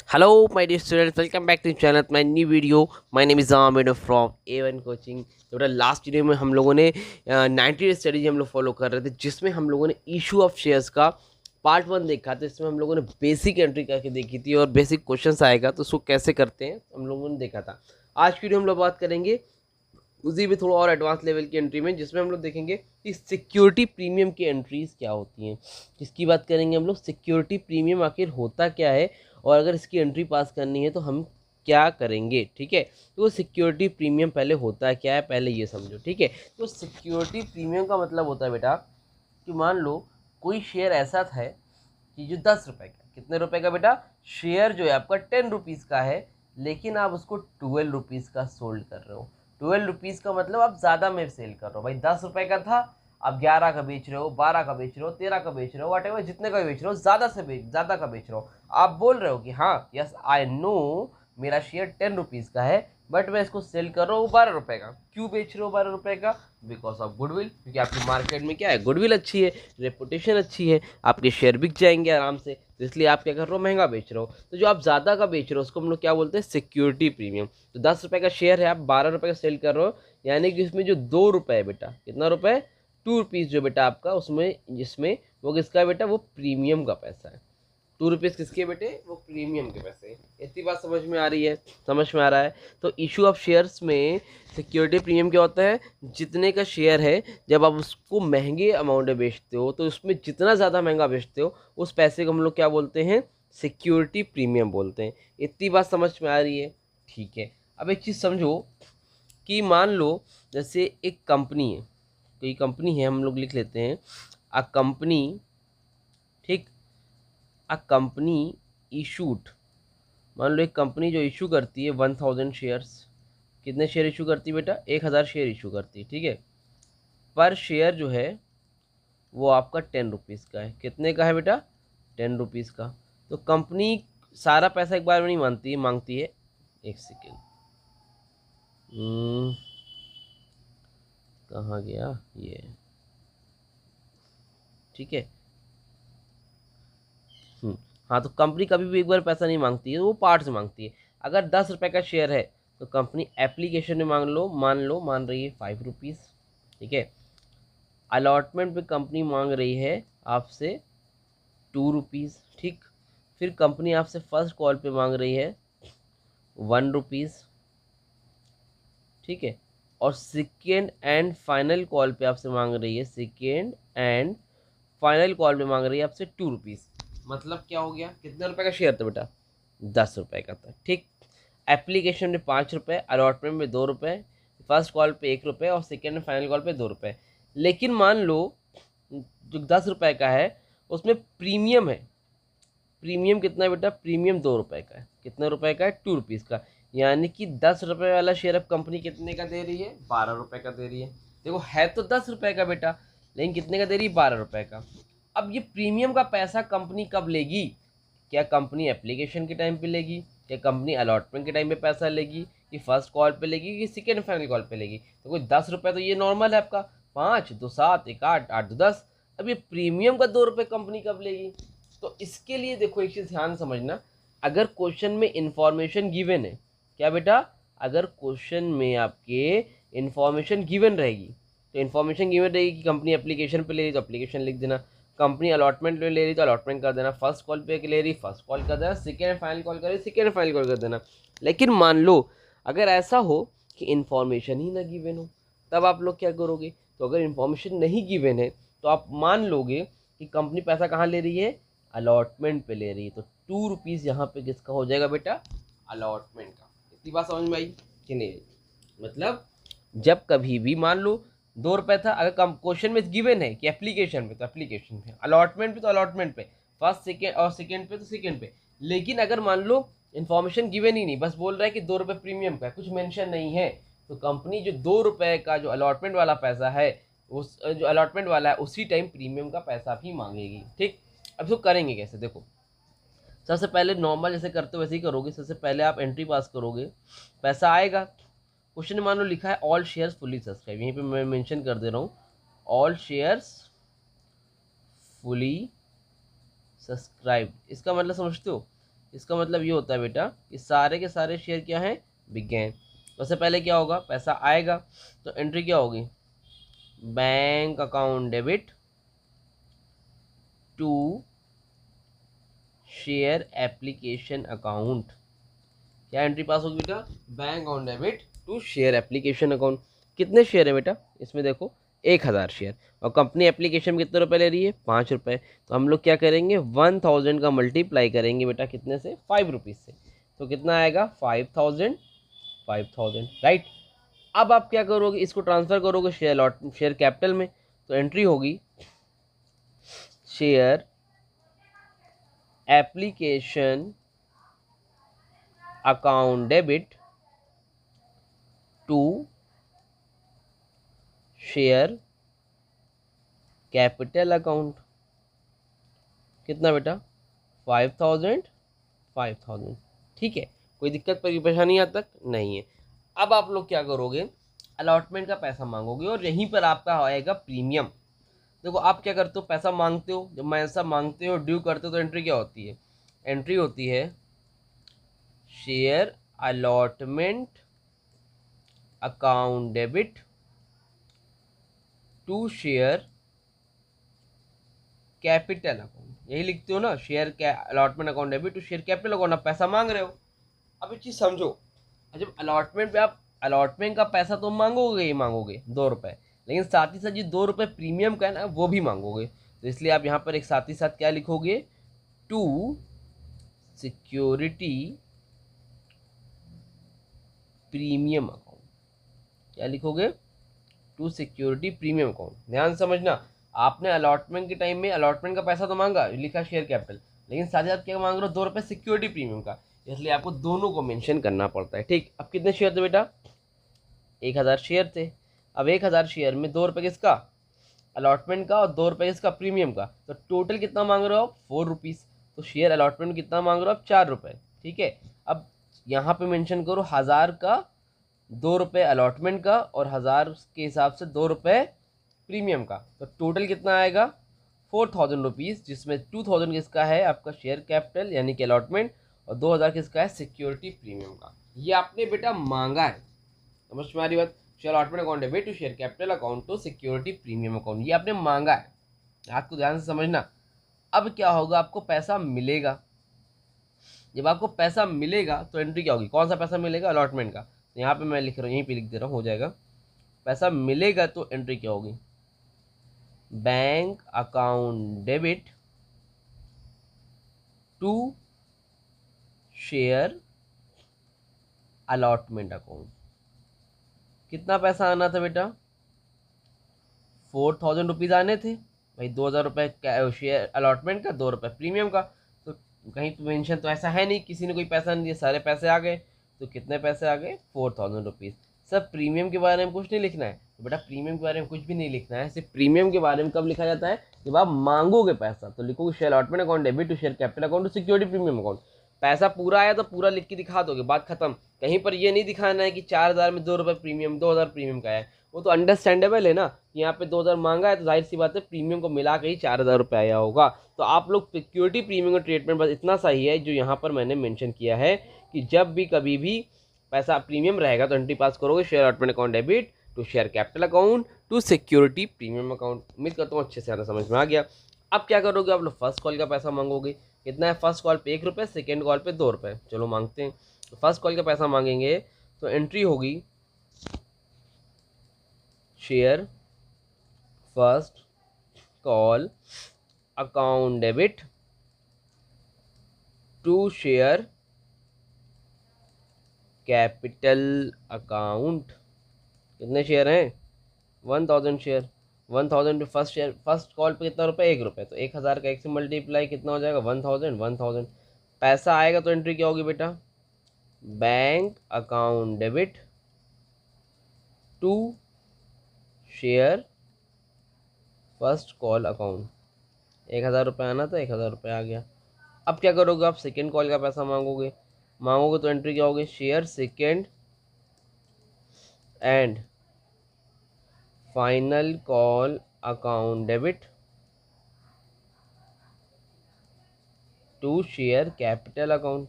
Hello, my dear students. Welcome back to channel. My new video. My name is Ahmed from A1 Coaching. तो बेटा last video में हम लोगों ने 90 studies हम लोग फॉलो कर रहे थे, जिसमें हम लोगों ने इशू ऑफ शेयर्स का पार्ट 1 देखा था। इसमें हम लोगों ने बेसिक एंट्री करके देखी थी और बेसिक क्वेश्चंस आएगा तो उसको कैसे करते हैं हम लोगों ने देखा था। आज की वीडियो हम लोग बात करेंगे उसी भी थोड़ा और एडवांस लेवल की एंट्री में, जिसमें हम लोग देखेंगे कि सिक्योरिटी प्रीमियम की एंट्रीज क्या होती हैं। जिसकी बात करेंगे हम लोग सिक्योरिटी प्रीमियम आखिर होता क्या है और अगर इसकी एंट्री पास करनी है तो हम क्या करेंगे। ठीक है, तो सिक्योरिटी प्रीमियम पहले होता है क्या है, पहले ये समझो। ठीक है, तो सिक्योरिटी प्रीमियम का मतलब होता है बेटा कि मान लो कोई शेयर ऐसा था कि जो 10 रुपये का, कितने रुपए का बेटा, शेयर जो है आपका 10 रुपीज़ का है, लेकिन आप उसको 12 रुपीज़ का सोल्ड कर रहे हो। 12 रुपीज़ का मतलब आप ज़्यादा में सेल कर रहे हो। भाई 10 रुपये का था, आप 11 का बेच रहे हो, 12 का बेच रहे हो, 13 का बेच रहे हो, वट जितने का भी बेच रहे हो, ज़्यादा का बेच रहे हो। आप बोल रहे हो कि हाँ यस आई नो मेरा शेयर 10 रुपीज़ का है, बट मैं इसको सेल कर रहा हूँ 12 रुपये का। क्यों बेच रहे हो 12 रुपये का? बिकॉज ऑफ गुडविल, क्योंकि आपकी मार्केट में क्या है, गुडविल अच्छी है, रेपुटेशन अच्छी है, आपके शेयर बिक जाएंगे आराम से, तो इसलिए आप क्या कर रहे हो, महंगा बेच रहे हो। तो जो आप ज़्यादा का बेच रहे हो उसको हम लोग क्या बोलते हैं, सिक्योरिटी प्रीमियम। तो 10 रुपये का शेयर है, आप 12 रुपये का सेल कर रहे हो, यानी कि इसमें जो 2 रुपये है बेटा, कितना रुपये, 2 रुपीज़ जो बेटा आपका उसमें, जिसमें वो किसका है बेटा, वो प्रीमियम का पैसा है। 2 रुपीज़ किसके बेटे, वो प्रीमियम के पैसे। इतनी बात समझ में आ रही है, समझ में आ रहा है। तो इशू ऑफ शेयर्स में सिक्योरिटी प्रीमियम क्या होता है, जितने का शेयर है जब आप उसको महंगे अमाउंट में बेचते हो तो उसमें जितना ज़्यादा महंगा बेचते हो उस पैसे को हम लोग क्या बोलते हैं, सिक्योरिटी प्रीमियम बोलते हैं। इतनी बात समझ में आ रही है? ठीक है, अब एक चीज़ समझो कि मान लो जैसे एक कंपनी है, कोई कंपनी है, हम लोग लिख लेते हैं अ कंपनी। ठीक, अ कंपनी इशूड, मान लो एक कंपनी जो इशू करती है 1000 शेयर्स। कितने शेयर इशू करती है बेटा, 1000 शेयर इशू करती है। ठीक है, पर शेयर जो है वो आपका 10 रुपीज़ का है। कितने का है बेटा, 10 रुपीज़ का। तो कंपनी सारा पैसा एक बार में नहीं मांगती है, मांगती है, एक सेकेंड, कहाँ गया ये, ठीक है। हाँ, तो कंपनी कभी भी एक बार पैसा नहीं मांगती है, वो पार्ट्स मांगती है। अगर 10 रुपये का शेयर है तो कंपनी एप्लीकेशन में मान रही है 5 रुपीज़। ठीक है, अलॉटमेंट पे कंपनी मांग रही है आपसे 2 रुपीज़। ठीक, फिर कंपनी आपसे फर्स्ट कॉल पे मांग रही है 1 रुपीज़। ठीक है, और सेकेंड एंड फाइनल कॉल पे आपसे मांग रही है, सेकेंड एंड फाइनल कॉल पे मांग रही है आपसे 2 रुपीज़। मतलब क्या हो गया, कितने रुपए का शेयर था बेटा, 10 रुपये का था। ठीक, एप्लीकेशन में 5 रुपये, अलॉटमेंट में 2 रुपये, फर्स्ट कॉल पे 1 रुपये और सेकेंड एंड फाइनल कॉल पे 2 रुपये। लेकिन मान लो जो 10 रुपये का है उसमें प्रीमियम है। प्रीमियम कितना है बेटा, प्रीमियम 2 रुपये का है। कितने रुपए का है, 2 रुपीज़ का। यानी कि 10 रुपये वाला शेयर अब कंपनी कितने का दे रही है, 12 रुपये का दे रही है। देखो है तो 10 रुपये का बेटा, लेकिन कितने का दे रही है, 12 रुपये का। अब ये प्रीमियम का पैसा कंपनी कब लेगी, क्या कंपनी एप्लीकेशन के टाइम पे लेगी, क्या कंपनी अलॉटमेंट के टाइम पे पैसा लेगी, कि फर्स्ट कॉल पे लेगी, कि सेकेंड फाइनल कॉल पे लेगी? तो कोई 10 रुपये तो ये नॉर्मल है आपका, 5 2 7 1 8 8 2 10। अब ये प्रीमियम का 2 रुपये कंपनी कब लेगी? तो इसके लिए देखो एक चीज़ ध्यान समझना, अगर क्वेश्चन में इंफॉर्मेशन गिवन है, क्या बेटा, अगर क्वेश्चन में आपके इंफॉर्मेशन गिवन रहेगी तो इंफॉर्मेशन गिवन रहेगी कि कंपनी एप्लीकेशन पे ले रही तो एप्लीकेशन लिख देना, कंपनी अलॉटमेंट ले रही तो अलॉटमेंट कर देना, फर्स्ट कॉल पे ले रही फर्स्ट कॉल कर देना, सेकेंड फाइनल कॉल कर रही सेकेंड फाइनल कॉल कर देना। लेकिन मान लो अगर ऐसा हो कि इंफॉर्मेशन ही ना गिवन हो, तब आप लोग क्या करोगे? तो अगर इंफॉर्मेशन नहीं गिवन है तो आप मान लोगे कि कंपनी पैसा कहाँ ले रही है, अलॉटमेंट पे ले रही है। तो 2 रुपीज़ यहाँ पे किसका हो जाएगा बेटा, अलॉटमेंट का। इतनी बात समझ में आई कि नहीं? मतलब जब कभी भी मान लो 2 रुपये था, अगर कम क्वेश्चन में गिवन है कि एप्लीकेशन पे तो एप्लीकेशन पे, अलॉटमेंट पे तो अलॉटमेंट पे, फर्स्ट सेकेंड और सेकेंड पे तो सेकेंड पे। लेकिन अगर मान लो इन्फॉर्मेशन गिवन ही नहीं, बस बोल रहा है कि 2 रुपये प्रीमियम का, कुछ मेंशन नहीं है, तो कंपनी जो 2 रुपये का जो अलॉटमेंट वाला पैसा है, उस जो अलॉटमेंट वाला है उसी टाइम प्रीमियम का पैसा भी मांगेगी। ठीक, अब इसको करेंगे कैसे, देखो सबसे पहले नॉर्मल जैसे करते हो वैसे ही करोगे। सबसे पहले आप एंट्री पास करोगे, पैसा आएगा। क्वेश्चन मान लो लिखा है ऑल शेयर्स फुली सब्सक्राइब, यहीं पे मैं मेंशन कर दे रहा हूँ, ऑल शेयर्स फुली सब्सक्राइब। इसका मतलब समझते हो इसका मतलब ये होता है बेटा कि सारे के सारे शेयर क्या हैं, बिक गए हैं। उससे पहले क्या होगा, पैसा आएगा तो एंट्री क्या होगी, bank account debit to share application account. क्या एंट्री पास होगी बेटा, bank account debit to share application account. कितने शेयर है बेटा इसमें, देखो 1000 शेयर, और कंपनी एप्लीकेशन में कितने रुपए ले रही है, 5 रुपये। तो हम लोग क्या करेंगे, 1000 का मल्टीप्लाई करेंगे बेटा कितने से, 5 रुपीज़ से। तो कितना आएगा, 5000, 5000 राइट। अब आप क्या करोगे, इसको ट्रांसफर करोगे शेयर कैपिटल में। तो एंट्री होगी share application account debit to share capital account. कितना बेटा, 5000, 5000। ठीक है, कोई दिक्कत परेशानी यहाँ तक नहीं है। अब आप लोग क्या करोगे, अलॉटमेंट का पैसा मांगोगे और यहीं पर आपका आएगा प्रीमियम। देखो आप क्या करते हो, पैसा मांगते हो, जब पैसा मांगते हो ड्यू करते हो तो एंट्री क्या होती है, एंट्री होती है share allotment account debit to share capital account. यही लिखते हो ना, share allotment account debit to share capital account. आप पैसा मांग रहे हो, अब एक चीज़ समझो, जब अलॉटमेंट पे आप अलॉटमेंट का पैसा तो मांगोगे ही मांगोगे, 2 रुपये, लेकिन साथ ही साथ जो 2 रुपये प्रीमियम का है ना वो भी मांगोगे। तो इसलिए आप यहाँ पर एक साथ ही साथ क्या लिखोगे, टू सिक्योरिटी प्रीमियम अकाउंट। क्या लिखोगे, टू सिक्योरिटी प्रीमियम अकाउंट। ध्यान से समझना, आपने अलॉटमेंट के टाइम में अलॉटमेंट का पैसा तो मांगा, लिखा शेयर कैपिटल, लेकिन साथ ही साथ क्या मांग रहे हो, 2 रुपये सिक्योरिटी प्रीमियम का। इसलिए आपको दोनों को मेंशन करना पड़ता है। ठीक, अब कितने शेयर थे बेटा, 1000 शेयर थे। अब 1000 शेयर में 2 रुपये किसका, अलॉटमेंट का, और 2 रुपये किसका, प्रीमियम का। तो टोटल कितना मांग रहे हो आप, 4 रुपीज़। तो शेयर अलॉटमेंट कितना मांग रहे हो आप, 4 रुपये। ठीक है, अब यहाँ पे मेंशन करो 1000 का, 2 रुपये अलॉटमेंट का, और 1000 के हिसाब से 2 रुपये प्रीमियम का। तो टोटल कितना आएगा, 4000 रुपीज़, जिसमें 2000 किसका है आपका शेयर कैपिटल यानी कि अलॉटमेंट, और 2000 किसका है सिक्योरिटी प्रीमियम का। ये आपने बेटा मांगा है, समझ में आ रही बात। Share allotment account debit to share capital account to security premium account, ये आपने मांगा है, आपको ध्यान से समझना। अब क्या होगा, आपको पैसा मिलेगा। जब आपको पैसा मिलेगा तो एंट्री क्या होगी, कौन सा पैसा मिलेगा, अलॉटमेंट का। तो यहाँ पे मैं लिख रहा हूँ, यहीं पे लिख दे रहा हूँ, हो जाएगा। पैसा मिलेगा तो एंट्री क्या होगी, bank account debit to share allotment account. कितना पैसा आना था बेटा, 4000 रुपीज़ आने थे भाई, 2000 रुपये शेयर अलॉटमेंट का, 2 रुपये प्रीमियम का। तो कहीं तो मेंशन तो ऐसा है नहीं, किसी ने कोई पैसा नहीं दिया, सारे पैसे आ गए। तो कितने पैसे आ गए, 4000 रुपीज़। सब प्रीमियम के बारे में कुछ नहीं लिखना है, तो बेटा प्रीमियम के बारे में कुछ भी नहीं लिखना है। सिर्फ प्रीमियम के बारे में कब लिखा जाता है, जब आप मांगोगे पैसा। तो लिखोगे share allotment account debit to share capital account to security premium account. पैसा पूरा आया तो पूरा लिख के दिखा दोगे, बात खत्म। कहीं पर ये नहीं दिखाना है कि 4000 में 2 रुपये प्रीमियम, 2000 प्रीमियम का है। वो तो अंडरस्टैंडेबल है ना, यहाँ पे 2000 मांगा है तो जाहिर सी बात है प्रीमियम को मिला के ही 4000 रुपये आया होगा। तो आप लोग सिक्योरिटी प्रीमियम का ट्रीटमेंट बस इतना सही है जो यहाँ पर मैंने मेंशन किया है, कि जब भी कभी भी पैसा प्रीमियम रहेगा तो एंट्री पास करोगे share allotment account debit to share capital account to security premium account. उम्मीद करता हूँ अच्छे से ज़्यादा समझ में आ गया। अब क्या करोगे, आप लोग फर्स्ट कॉल का पैसा मांगोगे। कितना है, फर्स्ट कॉल पे 1 रुपये, सेकेंड कॉल पे 2 रुपये। चलो मांगते हैं। तो फर्स्ट कॉल का पैसा मांगेंगे तो एंट्री होगी share first call account debit to share capital account. कितने शेयर हैं, 1000 शेयर। 1000 पे फर्स्ट शेयर, फर्स्ट कॉल पे कितना रुपये, 1 रुपये। तो 1000 का 1 से मल्टीप्लाई कितना हो जाएगा, 1000, 1000। पैसा आएगा तो एंट्री क्या होगी बेटा, bank account debit to share first call account. 1000 रुपये आना था, 1000 रुपये आ गया। अब क्या करोगे, आप सेकेंड कॉल का पैसा मांगोगे। मांगोगे तो एंट्री क्या होगी, share second and final call account debit to share capital account,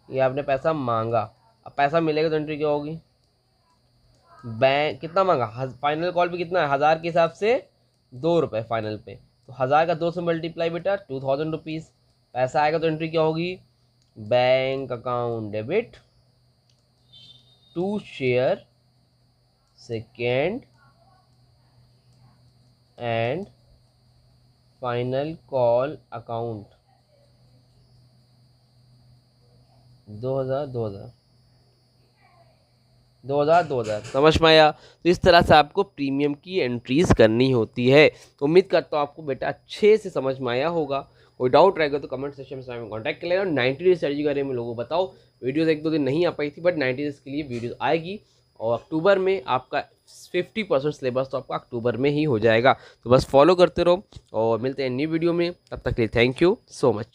ये आपने पैसा मांगा, अब पैसा मिलेगा तो एंट्री क्या होगी, बैंक कितना मांगा, फाइनल कॉल पे कितना है, 1000 के हिसाब से 2 रुपये फाइनल पे, तो 1000 का 2 से मल्टीप्लाई बेटा 2000 रुपीज़, पैसा आएगा तो एंट्री क्या होगी, bank account debit to share second and final call account 2000 समझ में आया। तो इस तरह से आपको प्रीमियम की एंट्रीज करनी होती है। उम्मीद करता हूँ आपको बेटा अच्छे से समझ में आया होगा। कोई डाउट रहेगा तो कमेंट सेक्शन में कॉन्टैक्ट कर लेना। 90 डेज स्ट्रेटजी के बारे में लोगों को बताओ, वीडियोस 1-2 दिन नहीं आ पाई थी, बट 90 डेज के लिए वीडियोस आएगी और अक्टूबर में आपका 50% सिलेबस तो आपका अक्टूबर में ही हो जाएगा। तो बस फॉलो करते रहो और मिलते हैं न्यू वीडियो में, तब तक के लिए थैंक यू सो मच।